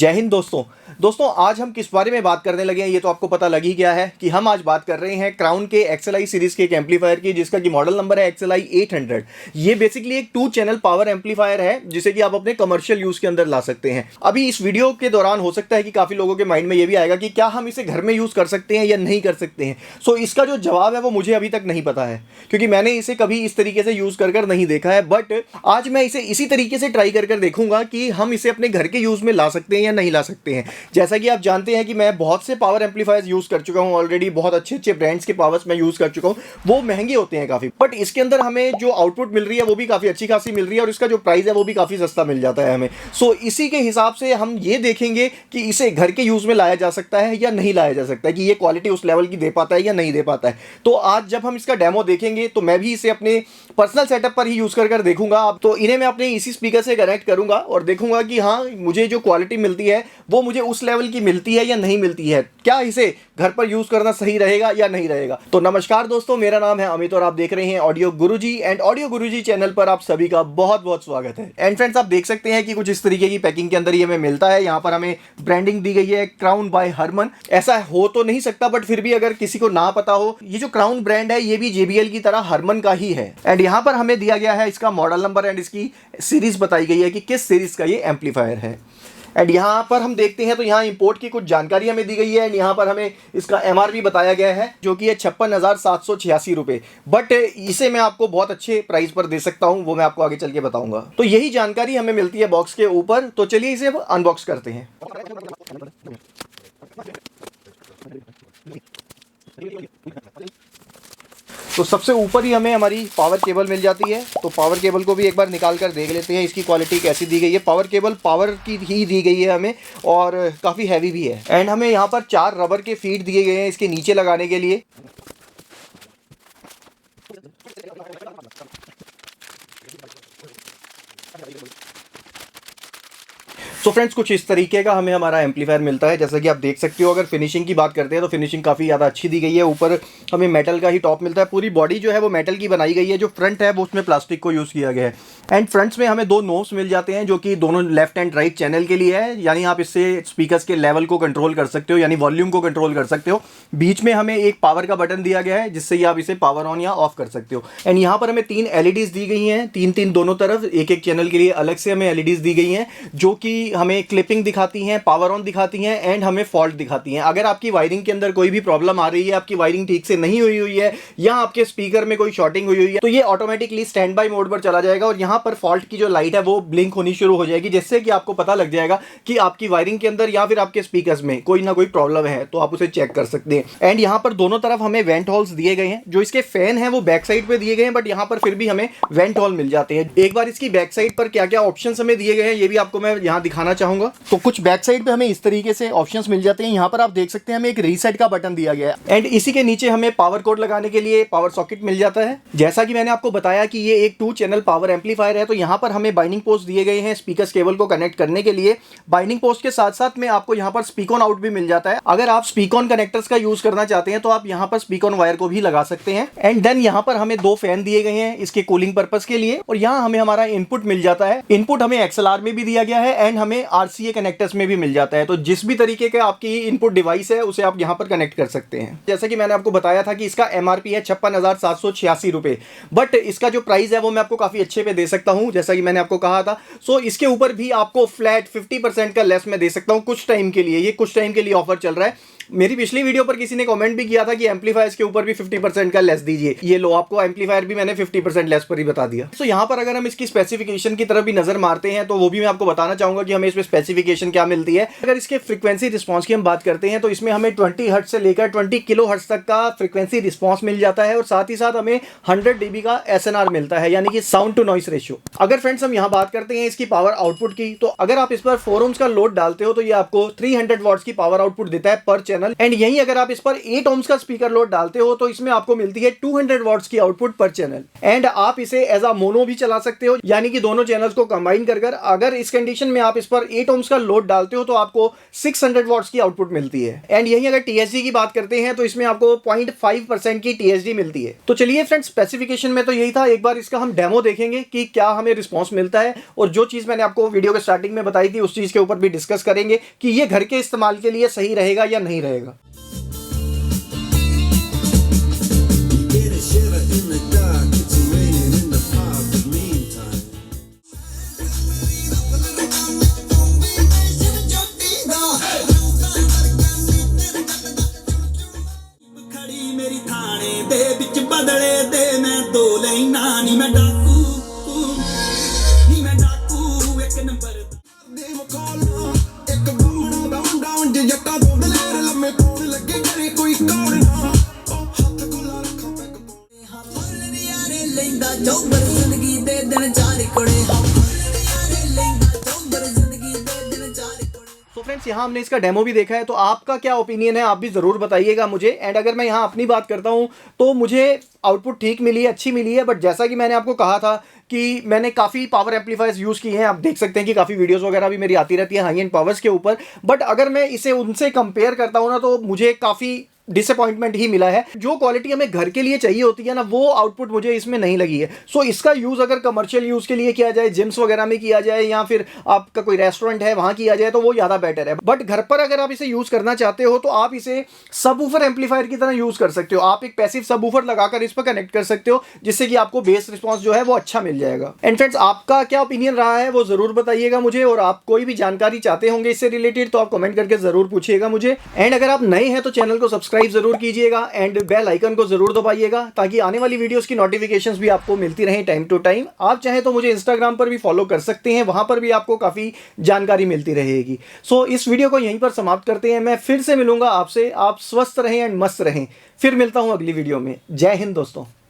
जय हिंद दोस्तों आज हम किस बारे में बात करने लगे हैं ये तो आपको पता लग ही गया है कि हम आज बात कर रहे हैं क्राउन के XLI सीरीज के एक एम्पलीफायर की जिसका कि मॉडल नंबर है XLI 800। ये बेसिकली एक 2 चैनल पावर एम्पलीफायर है जिसे कि आप अपने कमर्शियल यूज के अंदर ला सकते हैं। अभी इस वीडियो के दौरान हो सकता है कि काफी लोगों के माइंड में ये भी आएगा कि क्या हम इसे घर में यूज कर सकते हैं या नहीं कर सकते हैं। सो इसका जो जवाब है वो मुझे अभी तक नहीं पता है क्योंकि मैंने इसे कभी इस तरीके से यूज कर नहीं देखा है। बट आज मैं इसे इसी तरीके से ट्राई कर देखूंगा कि हम इसे अपने घर के यूज में ला सकते हैं या नहीं ला सकते हैं। जैसा कि आप जानते हैं कि मैं बहुत से पावर एम्पलीफायर्स यूज कर चुका हूं ऑलरेडी, बहुत अच्छे ब्रांड्स के पावर्स मैं यूज कर चुका हूं। वो महंगे होते हैं काफी, बट इसके अंदर हमें जो आउटपुट मिल रही है वो भी काफी अच्छी खासी मिल रही है और इसका जो प्राइस है वो भी काफी सस्ता मिल जाता है हमें। सो इसी के हिसाब से हम ये देखेंगे कि इसे घर के यूज में लाया जा सकता है या नहीं लाया जा सकता है, कि ये क्वालिटी उस लेवल की दे पाता है या नहीं दे पाता है। तो आज जब हम इसका डेमो देखेंगे तो मैं भी इसे अपने पर्सनल सेटअप पर ही यूज कर देखूंगा। अब तो इन्हें मैं अपने इसी स्पीकर से कनेक्ट करूंगा और देखूंगा कि हाँ मुझे जो क्वालिटी मिलती है वो मुझे उस लेवल की मिलती है या नहीं मिलती है, क्या इसे घर पर यूज करना सही रहेगा या नहीं रहेगा। तो नमस्कार दोस्तों, मेरा नाम है अमित और आप देख रहे हैं audio Guruji and audio Guruji channel पर आप सभी का बहुत बहुत स्वागत है। एंड फ्रेंड्स, आप देख सकते हैं कि कुछ इस तरीके की पैकिंग के अंदर ये हमें मिलता है। यहाँ पर हमें ब्रांडिंग दी गई है क्राउन बाय हरमन। ऐसा हो तो नहीं सकता बट फिर भी अगर किसी को ना पता हो, ये जो क्राउन ब्रांड है ये भी JBL की तरह हरमन का ही है। एंड यहाँ पर हमें दिया गया है इसका मॉडल नंबर एंड इसकी सीरीज बताई गई है कि किस सीरीज का ये एम्पलीफायर है। एंड यहाँ पर हम देखते हैं तो यहाँ इंपोर्ट की कुछ जानकारी हमें दी गई है एंड यहाँ पर हमें इसका MRP बताया गया है जो कि है 56,786 रुपये। बट इसे मैं आपको बहुत अच्छे प्राइस पर दे सकता हूँ, वो मैं आपको आगे चल के बताऊंगा। तो यही जानकारी हमें मिलती है बॉक्स के ऊपर। तो चलिए इसे अनबॉक्स करते हैं। तो सबसे ऊपर ही हमें हमारी पावर केबल मिल जाती है। तो पावर केबल को भी एक बार निकाल कर देख लेते हैं इसकी क्वालिटी कैसी दी गई है। पावर केबल पावर की ही दी गई है हमें और काफ़ी हैवी भी है। एंड हमें यहाँ पर 4 रबर के फीट दिए गए हैं इसके नीचे लगाने के लिए। तो फ्रेंड्स, कुछ इस तरीके का हमें हमारा एम्पलीफायर मिलता है। जैसा कि आप देख सकते हो, अगर फिनिशिंग की बात करते हैं तो फिनिशिंग काफ़ी ज़्यादा अच्छी दी गई है। ऊपर हमें मेटल का ही टॉप मिलता है, पूरी बॉडी जो है वो मेटल की बनाई गई है। जो फ्रंट है वो उसमें प्लास्टिक को यूज़ किया गया है। एंड फ्रंट्स में हमें 2 नोब्स मिल जाते हैं जो कि दोनों लेफ्ट एंड राइट चैनल के लिए है, यानी आप इससे स्पीकर्स के लेवल को कंट्रोल कर सकते हो, यानी वॉल्यूम को कंट्रोल कर सकते हो। बीच में हमें एक पावर का बटन दिया गया है जिससे आप इसे पावर ऑन या ऑफ कर सकते हो। एंड यहाँ पर हमें 3 LEDs दी गई हैं, 3 दोनों तरफ, एक चैनल के लिए अलग से हमें LEDs दी गई हैं जो कि हमें क्लिपिंग दिखाती हैं, पावर ऑन दिखाती हैं एंड हमें फॉल्ट दिखाती हैं। अगर आपकी वायरिंग के अंदर कोई भी प्रॉब्लम आ रही है, आपकी वायरिंग ठीक से नहीं हुई है या आपके स्पीकर में कोई शॉर्टिंग हुई है तो ये ऑटोमेटिकली स्टैंड बाय मोड पर चला जाएगा और यहाँ पर फॉल्ट की जो लाइट है वो ब्लिंक होनी शुरू हो जाएगी, जिससे कि आपको पता लग जाएगा कि आपकी वायरिंग के अंदर या फिर आपके स्पीकर्स में कोई ना कोई प्रॉब्लम है, तो आप उसे चेक कर सकते हैं। एंड यहाँ पर दोनों तरफ हमें वेंट होल्स दिए गए हैं। जो इसके फैन है वो बैक साइड पे दिए गए हैं बट यहाँ पर फिर भी हमें वेंट होल मिल जाते हैं। एक बार इसकी बैक साइड पर क्या क्या ऑप्शन हमें दिए गए हैं ये भी आपको मैं यहाँ दिखाना चाहूंगा। तो कुछ बैक साइड पे हमें इस तरीके से ऑप्शंस मिल जाते हैं। यहाँ पर आप देख सकते हैं हमें एक रीसेट का बटन दिया गया है एंड इसी के नीचे हमें पावर कोड लगाने के लिए पावर सॉकेट मिल जाता है। जैसा कि मैंने आपको बताया कि ये एक 2 चैनल पावर एम्पलीफायर है, तो यहाँ पर हमें बाइंडिंग पोस्ट दिए गए हैं स्पीकर्स केबल को कनेक्ट करने के लिए। बाइंडिंग पोस्ट के साथ साथ में आपको यहाँ पर स्पीक ऑन आउट भी मिल जाता है। अगर आप स्पीक ऑन कनेक्टर्स का यूज करना चाहते हैं तो आप यहाँ पर स्पीक ऑन वायर को भी लगा सकते हैं। एंड देन यहाँ पर हमें 2 फैन दिए गए हैं इसके कूलिंग पर्पज के लिए और यहाँ हमें हमारा इनपुट मिल जाता है। इनपुट हमें XLR में भी दिया गया है एंड हमें RCA कनेक्टर्स में भी मिल जाता है। तो जिस भी तरीके के आपकी इनपुट डिवाइस है उसे आप यहाँ पर कनेक्ट कर सकते हैं। जैसा कि मैंने आपको बताया था कि इसका MRP है 56,786 रुपये, बट इसका जो प्राइस है वो मैं आपको काफी अच्छे पे दे सकता हूँ जैसा कि मैंने आपको कहा था। सो इसके ऊपर भी आपको फ्लैट 50% का लेस मैं दे सकता हूँ कुछ टाइम के लिए। ये कुछ टाइम के लिए ऑफर चल रहा है। मेरी पिछली वीडियो पर किसी ने कमेंट भी किया था कि एम्पलीफायर्स के ऊपर भी 50% का लेस दीजिए। ये लो, आपको एम्पलीफायर भी मैंने 50% लेस पर ही बता दिया। तो यहाँ पर अगर हम इसकी स्पेसिफिकेशन की तरफ भी नजर मारते हैं तो वो भी मैं आपको बताना चाहूंगा कि हमें इसमें स्पेसिफिकेशन क्या मिलती है। अगर इसके फ्रीक्वेंसी रिस्पॉन्स की हम बात करते हैं तो इसमें हमें 20 हर्ट्ज से लेकर 20 किलो हर्ट्ज तक का फ्रीक्वेंसी रिस्पॉन्स मिल जाता है और साथ ही साथ हमें 100 dB का SNR मिलता है, यानी कि साउंड टू नॉइस रेशियो। अगर फ्रेंड्स हम यहाँ बात करते हैं इसकी पावर आउटपुट की, तो अगर आप इस पर 4 ohms का लोड डालते हो तो ये आपको 300 वॉट्स की पावर आउटपुट देता है पर चैनल चैनल। एंड यहीं अगर आप इस पर 8 ohms का स्पीकर लोड डालते हो तो इसमें आपको मिलती है 200 वॉट्स की आउटपुट पर चैनल। एंड आप इसे एज अ मोनो भी चला सकते हो, यानी कि दोनों चैनल्स को कंबाइन कर अगर इस कंडीशन में आप इस पर 8 ohms का लोड डालते हो तो आपको 600 वॉट्स की आउटपुट मिलती है। एंड यहीं अगर टीएसडी की बात करते हैं तो इसमें आपको 0.5% की टीएसडी मिलती है। तो चलिए फ्रेंड्स, स्पेसिफिकेशन में तो यही था, एक बार इसका हम डेमो देखेंगे कि क्या हमें रिस्पॉन्स मिलता है, और जो चीज मैंने आपको वीडियो के स्टार्टिंग में बताई थी उस चीज के ऊपर भी डिस्कस करेंगे कि ये घर के इस्तेमाल के लिए सही रहेगा या नहीं रहेगा। मेरी थाने दे बिच बदले दे मैं दो लाइना नी मैं डाकू एक नंबर दे मकाला एक बमना डाउन जट्टा दो दलेर लम्मे पौड़ लगे करे कोई कौड़ ना हाथ कोला रखा पैक हाथ फड़ने यारे लेंदा चौबर जिंदगी दे दिन जारी कोड़े हाथ फड़ने यारे लेंदा चौबर जिंदगी दे दिन जारी कोड़े। तो फ्रेंड्स, यहाँ हमने इसका डेमो भी देखा है, तो आपका क्या ओपिनियन है आप भी ज़रूर बताइएगा मुझे। एंड अगर मैं यहाँ अपनी बात करता हूँ तो मुझे आउटपुट ठीक मिली है, अच्छी मिली है। बट जैसा कि मैंने आपको कहा था कि मैंने काफ़ी पावर एम्पलीफायर्स यूज़ किए हैं, आप देख सकते हैं कि काफ़ी वीडियोस वगैरह भी मेरी आती रहती है हाई एंड पावर्स के ऊपर। बट अगर मैं इसे उनसे कंपेयर करता हूँ ना तो मुझे काफ़ी डिसअपॉइंटमेंट ही मिला है। जो क्वालिटी हमें घर के लिए चाहिए होती है ना, वो आउटपुट मुझे इसमें नहीं लगी है। सो इसका यूज़ अगर कमर्शियल यूज़ के लिए किया जाए, जिम्स वगैरह में किया जाए, या फिर आपका कोई रेस्टोरेंट है वहाँ किया जाए तो वो ज़्यादा बेटर है। बट घर पर अगर आप इसे यूज़ करना चाहते हो तो आप इसे सबवूफर एम्पलीफायर की तरह यूज़ कर सकते हो। आप एक पैसिव सबवूफर लगाकर इस पर कनेक्ट कर सकते हो, जिससे कि आपको बेस रिस्पॉन्स जो है वो अच्छा मिल जाएगा। एंड फ्रेंड्स, आपका क्या ओपिनियन रहा है वो ज़रूर बताइएगा मुझे, और आप कोई भी जानकारी चाहते होंगे इससे रिलेटेड तो आप कमेंट करके ज़रूर पूछिएगा मुझे। एंड अगर आप नए हैं तो चैनल को सब्सक्राइब ज़रूर कीजिएगा एंड बेल आइकन को जरूर दबाइएगा, ताकि आने वाली वीडियोस की नोटिफिकेशंस भी आपको मिलती रहें टाइम टू टाइम। आप चाहे तो मुझे इंस्टाग्राम पर भी फॉलो कर सकते हैं, वहां पर भी आपको काफी जानकारी मिलती रहेगी। सो इस वीडियो को यहीं पर समाप्त करते हैं। मैं फिर से मिलूंगा आपसे। आप स्वस्थ रहें एंड मस्त रहें। फिर मिलता हूं अगली वीडियो में। जय हिंद दोस्तों।